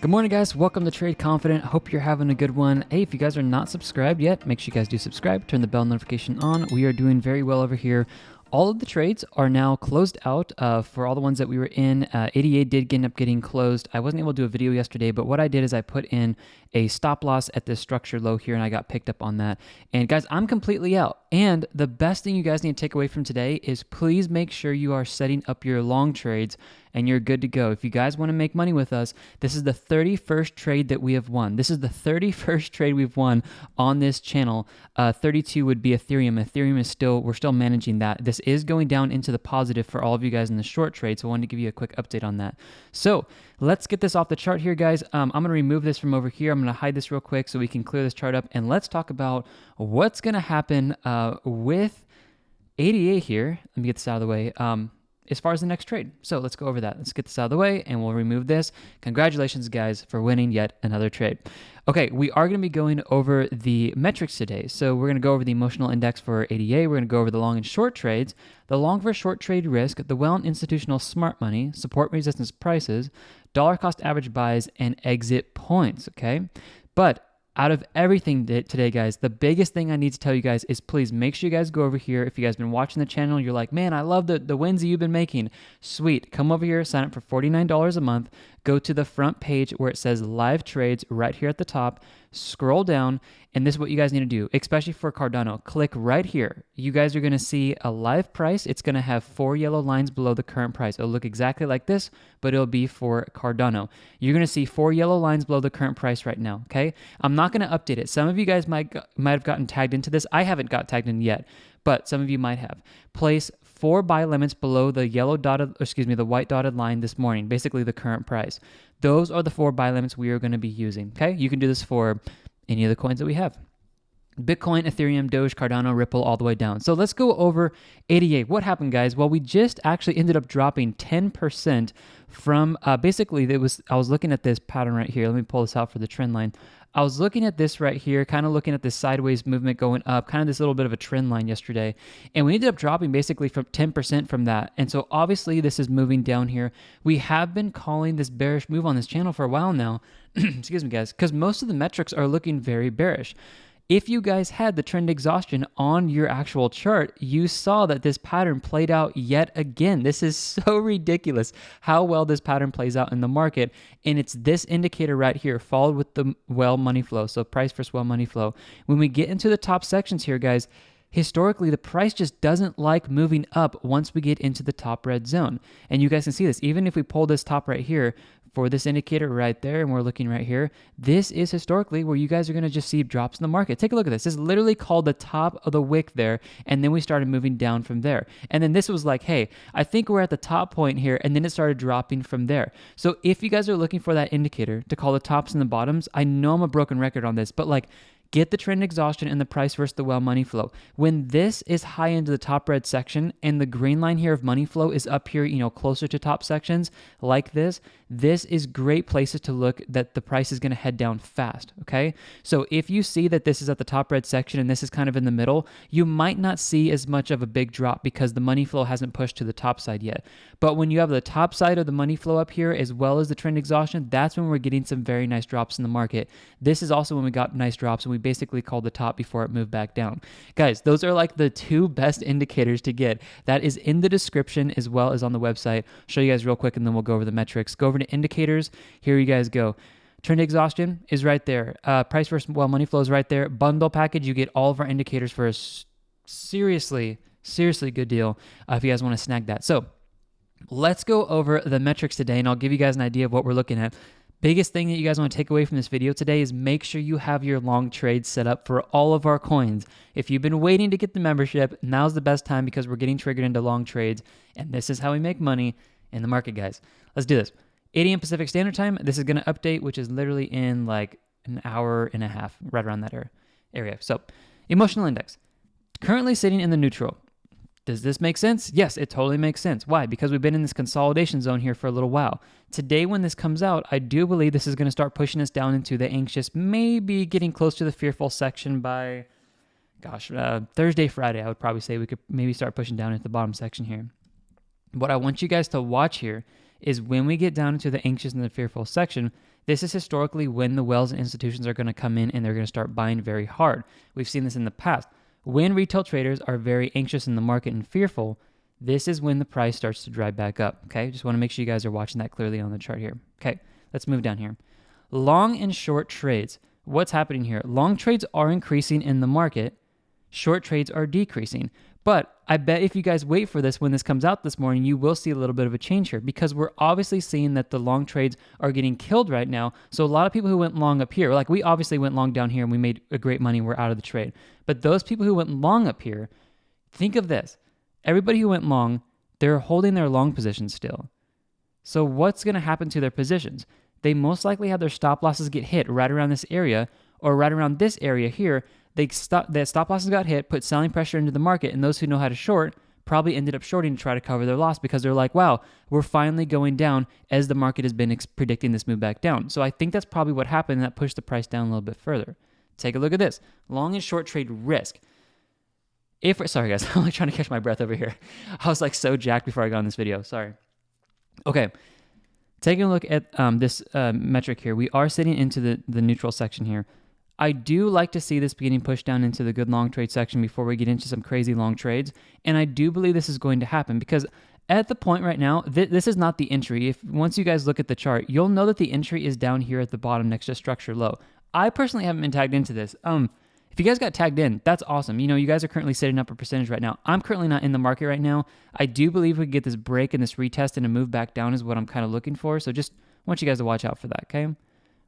Good morning, guys. Welcome to Trade Confident. Hope you're having a good one. Hey, if you guys are not subscribed yet, make sure you guys do subscribe. Turn the bell notification on. We are doing very well over here. All of the trades are now closed out for all the ones that we were in. 88 did end up getting closed. I wasn't able to do a video yesterday, but what I did is I put in a stop loss at this structure low here, and I got picked up on that. And guys, I'm completely out. And the best thing you guys need to take away from today is please make sure you are setting up your long trades and you're good to go. If you guys want to make money with us, this is the 31st trade that we have won. This is the 31st trade we've won on this channel. 32 would be Ethereum. Ethereum is we're still managing that. This is going down into the positive for all of you guys in the short trade, so I wanted to give you a quick update on that. So let's get this off the chart here, guys. I'm going to remove this from over here. I'm going to hide this real quick so we can clear this chart up, and let's talk about what's going to happen with 88 here. Let me get this out of the way. As far as the next trade. So let's go over that. Let's get this out of the way and we'll remove this. Congratulations, guys, for winning yet another trade. Okay, we are going to be going over the metrics today. So we're going to go over the emotional index for ADA. We're going to go over the long and short trades, the long for short trade risk, the well and institutional smart money, support resistance prices, dollar cost average buys, and exit points, okay? But out of everything today, guys, the biggest thing I need to tell you guys is please make sure you guys go over here. If you guys have been watching the channel, you're like, man, I love the wins that you've been making. Sweet. Come over here, sign up for $49 a month. Go to the front page where it says live trades right here at the top. Scroll down, and this is what you guys need to do, especially for Cardano. Click right here. You guys are going to see a live price. It's going to have 4 yellow lines below the current price. It'll look exactly like this, but it'll be for Cardano. You're going to see 4 yellow lines below the current price right now, okay? I'm not going to update it. Some of you guys might have gotten tagged into this. I haven't got tagged in yet, but some of you might have. Place 4 buy limits below the the white dotted line this morning, basically the current price. Those are the 4 buy limits we are going to be using, okay? You can do this for any of the coins that we have. Bitcoin, Ethereum, Doge, Cardano, Ripple, all the way down. So let's go over 88. What happened, guys? Well, we just actually ended up dropping 10% from, basically, I was looking at this pattern right here. Let me pull this out for the trend line. I was looking at this right here, kind of looking at this sideways movement going up, kind of this little bit of a trend line yesterday. And we ended up dropping basically from 10% from that. And so obviously this is moving down here. We have been calling this bearish move on this channel for a while now. Excuse me, guys, because most of the metrics are looking very bearish. If you guys had the trend exhaustion on your actual chart, you saw that this pattern played out yet again. This is so ridiculous how well this pattern plays out in the market. And it's this indicator right here, followed with the well money flow. So price versus well money flow. When we get into the top sections here, guys, historically, the price just doesn't like moving up once we get into the top red zone. And you guys can see this. Even if we pull this top right here, for this indicator right there, and we're looking right here, this is historically where you guys are going to just see drops in the market. Take a look at this. This is literally called the top of the wick there, and then we started moving down from there. And then this was like, hey, I think we're at the top point here, and then it started dropping from there. So if you guys are looking for that indicator to call the tops and the bottoms, I know I'm a broken record on this, but like, get the trend exhaustion and the price versus the well money flow. When this is high into the top red section and the green line here of money flow is up here, closer to top sections like this is great places to look that the price is going to head down fast, okay? So if you see that this is at the top red section and this is kind of in the middle, you might not see as much of a big drop because the money flow hasn't pushed to the top side yet. But when you have the top side of the money flow up here as well as the trend exhaustion, that's when we're getting some very nice drops in the market. This is also when we got nice drops and we basically called the top before it moved back down. Guys, those are like the 2 best indicators to get. That is in the description as well as on the website. I'll show you guys real quick and then we'll go over the metrics. Go over to indicators. Here you guys go. Trend exhaustion is right there. Price versus well money flow is right there. Bundle package, you get all of our indicators for a seriously good deal if you guys want to snag that. So let's go over the metrics today and I'll give you guys an idea of what we're looking at. Biggest thing that you guys want to take away from this video today is make sure you have your long trades set up for all of our coins. If you've been waiting to get the membership, now's the best time because we're getting triggered into long trades, and this is how we make money in the market, guys. Let's do this. 8 a.m. Pacific Standard Time. This is going to update, which is literally in like an hour and a half, right around that area. So, emotional index. Currently sitting in the neutral. Does this make sense? Yes, it totally makes sense. Why? Because we've been in this consolidation zone here for a little while. Today, when this comes out, I do believe this is going to start pushing us down into the anxious, maybe getting close to the fearful section by, Thursday, Friday. I would probably say we could maybe start pushing down into the bottom section here. What I want you guys to watch here is when we get down into the anxious and the fearful section, This is historically when the whales and institutions are going to come in and they're going to start buying very hard. We've seen this in the past. When retail traders are very anxious in the market and fearful, this is when the price starts to drive back up, okay? Just want to make sure you guys are watching that clearly on the chart here. Okay, let's move down here. Long and short trades. What's happening here? Long trades are increasing in the market. Short trades are decreasing. But I bet if you guys wait for this, when this comes out this morning, you will see a little bit of a change here because we're obviously seeing that the long trades are getting killed right now. So a lot of people who went long up here, like we obviously went long down here and we made a great money and we're out of the trade. But those people who went long up here, think of this. Everybody who went long, they're holding their long positions still. So what's going to happen to their positions? They most likely had their stop losses get hit right around this area or right around this area here. Their stop losses got hit, put selling pressure into the market, and those who know how to short probably ended up shorting to try to cover their loss because they're like, wow, we're finally going down as the market has been predicting this move back down. So I think that's probably what happened, and that pushed the price down a little bit further. Take a look at this. Long and short trade risk. Sorry guys, I'm like trying to catch my breath over here. I was like so jacked before I got on this video. Sorry. Okay. Taking a look at this metric here, we are sitting into the neutral section here. I do like to see this getting pushed down into the good long trade section before we get into some crazy long trades. And I do believe this is going to happen because at the point right now, this is not the entry. Once you guys look at the chart, you'll know that the entry is down here at the bottom next to structure low. I personally haven't been tagged into this. If you guys got tagged in, that's awesome. You know, you guys are currently sitting up a percentage right now. I'm currently not in the market right now. I do believe we could get this break and this retest and a move back down is what I'm kind of looking for. So just want you guys to watch out for that, okay?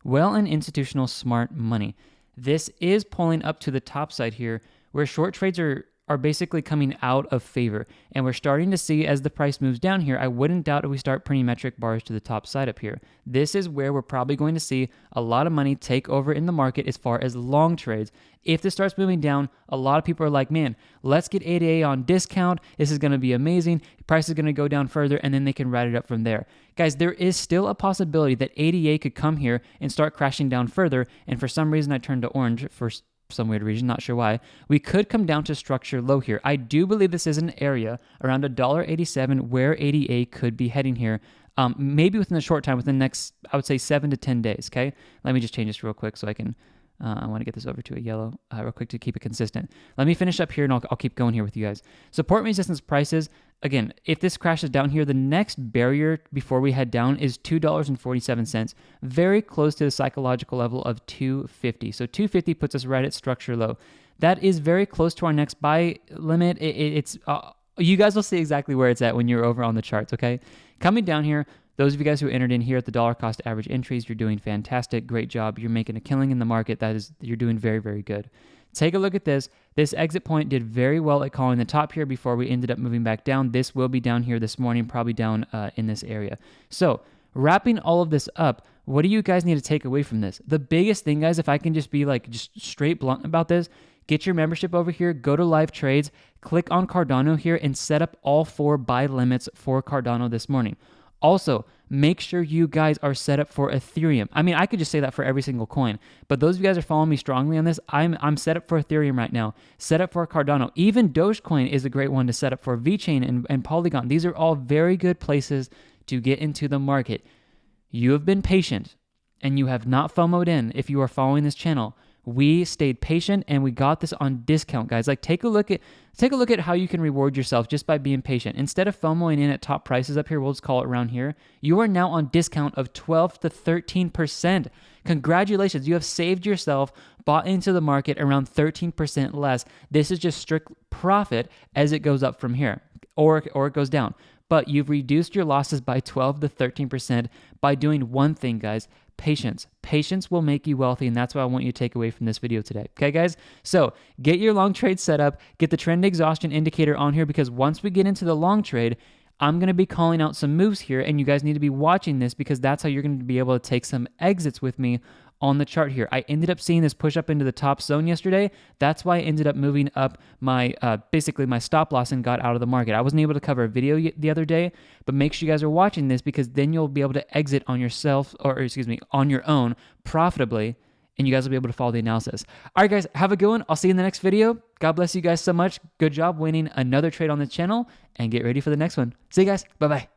Well, and institutional smart money. This is pulling up to the top side here where short trades are basically coming out of favor. And we're starting to see as the price moves down here, I wouldn't doubt if we start printing metric bars to the top side up here. This is where we're probably going to see a lot of money take over in the market as far as long trades. If this starts moving down, a lot of people are like, man, let's get ADA on discount. This is going to be amazing. Price is going to go down further and then they can ride it up from there. Guys, there is still a possibility that ADA could come here and start crashing down further. And for some reason, I turned to orange for some weird reason, not sure why. We could come down to structure low here. I do believe this is an area around $1.87 where ADA could be heading here. Maybe within the short time, within the next, I would say 7 to 10 days, okay? Let me just change this real quick so I can, I want to get this over to a yellow real quick to keep it consistent. Let me finish up here and I'll keep going here with you guys. Support and resistance prices, again, if this crashes down here, the next barrier before we head down is $2.47, very close to the psychological level of $2.50. So $2.50 puts us right at structure low. That is very close to our next buy limit. It's you guys will see exactly where it's at when you're over on the charts, okay? Coming down here, those of you guys who entered in here at the dollar cost average entries, you're doing fantastic. Great job. You're making a killing in the market. You're doing very, very good. Take a look at this. This exit point did very well at calling the top here before we ended up moving back down. This will be down here this morning, probably down in this area. So wrapping all of this up, what do you guys need to take away from this? The biggest thing, guys, if I can just be like just straight blunt about this, get your membership over here, go to live trades, click on Cardano here and set up all 4 buy limits for Cardano this morning. Also, make sure you guys are set up for Ethereum. I mean, I could just say that for every single coin, but those of you guys are following me strongly on this. I'm set up for Ethereum right now, set up for Cardano. Even Dogecoin is a great one to set up for. VeChain and Polygon. These are all very good places to get into the market. You have been patient and you have not FOMO'd in if you are following this channel. We stayed patient and we got this on discount, guys. Like take a look at how you can reward yourself just by being patient. Instead of FOMOing in at top prices up here, we'll just call it around here. You are now on discount of 12 to 13%. Congratulations, you have saved yourself, bought into the market around 13% less. This is just strict profit as it goes up from here, or it goes down. But you've reduced your losses by 12 to 13% by doing one thing, guys. Patience. Patience will make you wealthy, and that's what I want you to take away from this video today. Okay, guys? So get your long trade set up, get the trend exhaustion indicator on here, because once we get into the long trade, I'm going to be calling out some moves here, and you guys need to be watching this because that's how you're going to be able to take some exits with me on the chart here. I ended up seeing this push up into the top zone yesterday. That's why I ended up moving up my basically my stop loss and got out of the market. I wasn't able to cover a video the other day, but make sure you guys are watching this because then you'll be able to exit on yourself, or excuse me, on your own profitably, and you guys will be able to follow the analysis. All right, guys, have a good one. I'll see you in the next video. God bless you guys so much. Good job winning another trade on this channel, and get ready for the next one. See you guys. Bye-bye.